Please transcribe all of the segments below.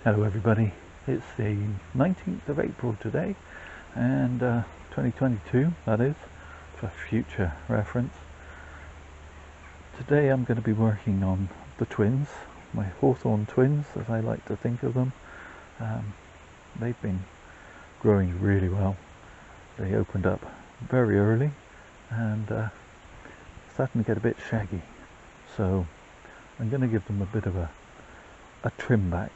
Hello everybody, it's the 19th of April today, and 2022 that is, for future reference. Today I'm going to be working on the twins, my Hawthorn twins as I like to think of them. They've been growing really well. They opened up very early and starting to get a bit shaggy, so I'm going to give them a bit of a trim back.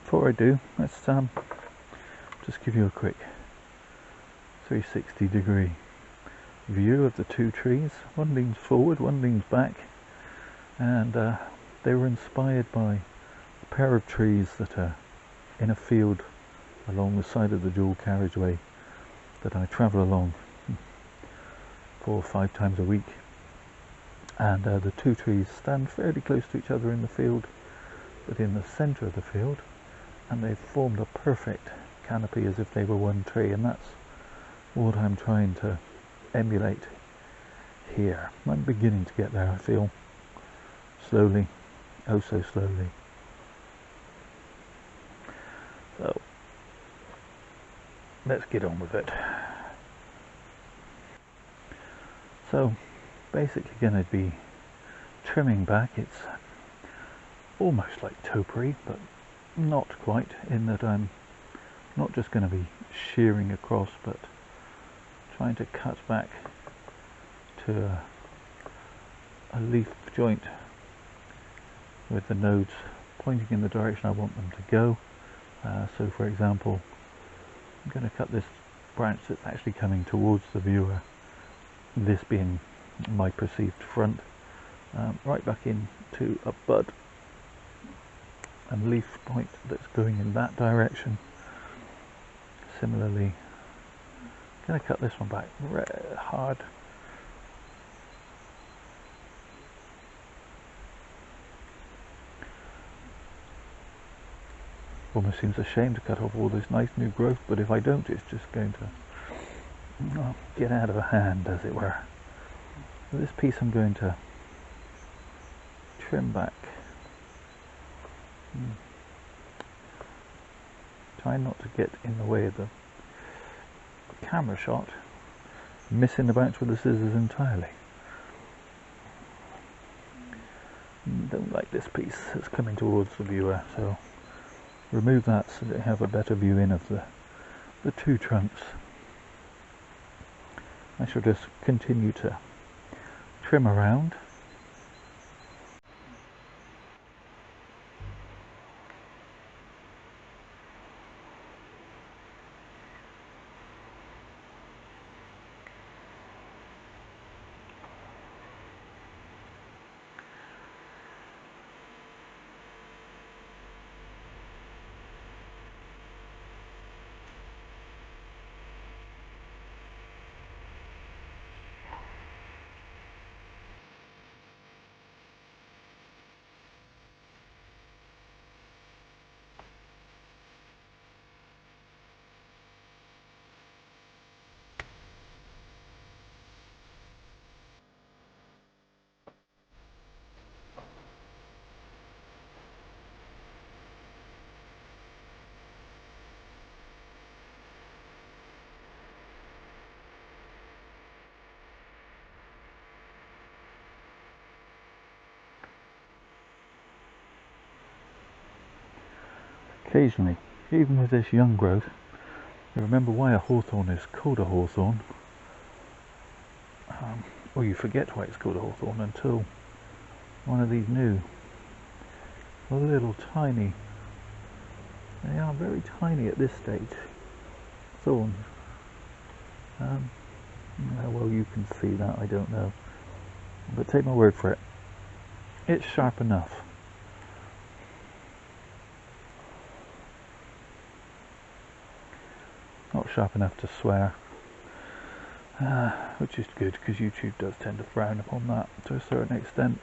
Before I do, let's just give you a quick 360-degree view of the two trees. One leans forward, one leans back, and they were inspired by a pair of trees that are in a field along the side of the dual carriageway that I travel along 4 or 5 times a week. And the two trees stand fairly close to each other in the field, but in the centre of the field, and they've formed a perfect canopy as if they were one tree, and that's what I'm trying to emulate here. I'm beginning to get there, I feel, slowly, oh so slowly. So let's get on with it. So basically going to be trimming back. It's almost like topiary, but not quite, in that I'm not just going to be shearing across, but trying to cut back to a leaf joint with the nodes pointing in the direction I want them to go. So for example, I'm going to cut this branch that's actually coming towards the viewer, this being my perceived front, right back into a bud and leaf point that's going in that direction. Similarly, I'm going to cut this one back hard. Almost seems a shame to cut off all this nice new growth, but if I don't, it's just going to get out of hand, as it were. So this piece I'm going to trim back. Try not to get in the way of the camera shot, missing the branch with the scissors entirely. Don't like this piece that's coming towards the viewer, so remove that so that you have a better view in of the two trunks. I shall just continue to trim around. Occasionally, even with this young growth, you remember why a hawthorn is called a hawthorn, or you forget why it's called a hawthorn until one of these new little tiny, they are very tiny at this stage, thorns. How well you can see that, I don't know, but take my word for it, it's sharp enough. Not sharp enough to swear, which is good, because YouTube does tend to frown upon that to a certain extent.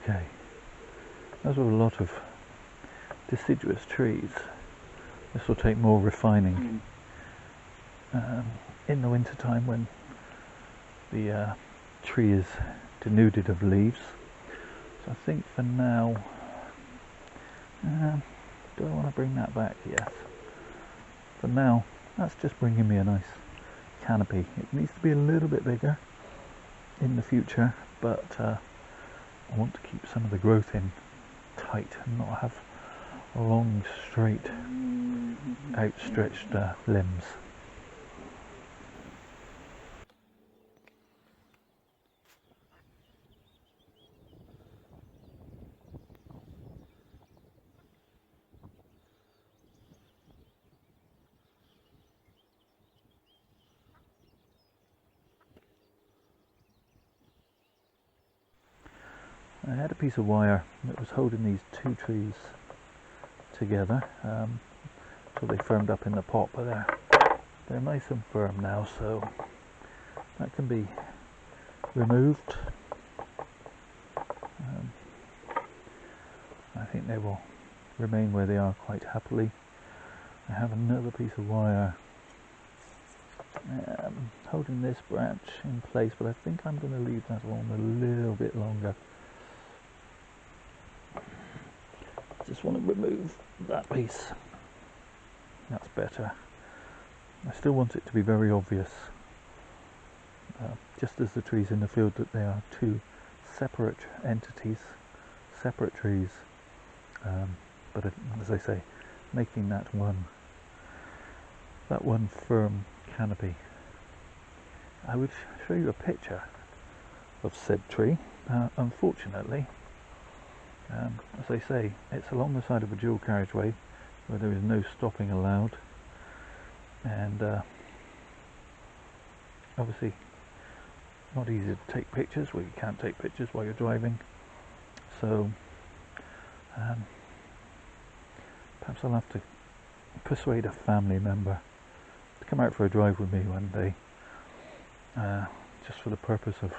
Okay, as with a lot of deciduous trees, this will take more refining in the winter time when the tree is denuded of leaves. So I think for now, do I want to bring that back? Yes. For now, that's just bringing me a nice canopy. It needs to be a little bit bigger in the future, but I want to keep some of the growth in tight and not have long, straight, outstretched limbs. I had a piece of wire that was holding these two trees together, so they firmed up in the pot, but they're nice and firm now, so that can be removed. I think they will remain where they are quite happily. I have another piece of wire holding this branch in place, but I think I'm going to leave that alone a little bit longer. Just want to remove that piece. That's better. I still want it to be very obvious, just as the trees in the field, that they are two separate entities, separate trees, but as I say, making that one firm canopy. I would show you a picture of said tree. Unfortunately, as I say, it's along the side of a dual carriageway where there is no stopping allowed, and obviously not easy to take pictures. Well, you can't take pictures while you're driving, so perhaps I'll have to persuade a family member to come out for a drive with me one day, just for the purpose of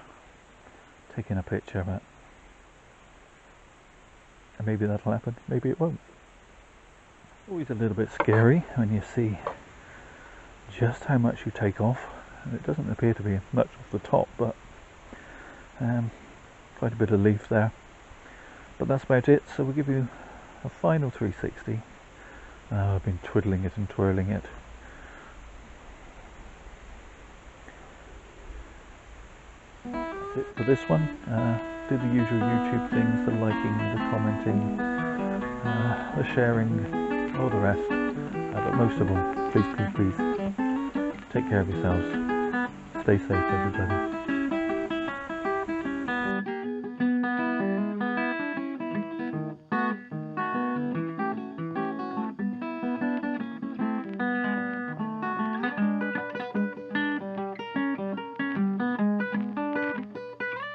taking a picture of it. And maybe that'll happen, maybe it won't. Always a little bit scary when you see just how much you take off, and it doesn't appear to be much off the top, but quite a bit of leaf there. But that's about it. So we'll give you a final 360. I've been twiddling it and twirling it. That's it for this one. Do the usual YouTube things, the liking, the commenting, the sharing, all the rest. But most of all, please take care of yourselves. Stay safe, everybody.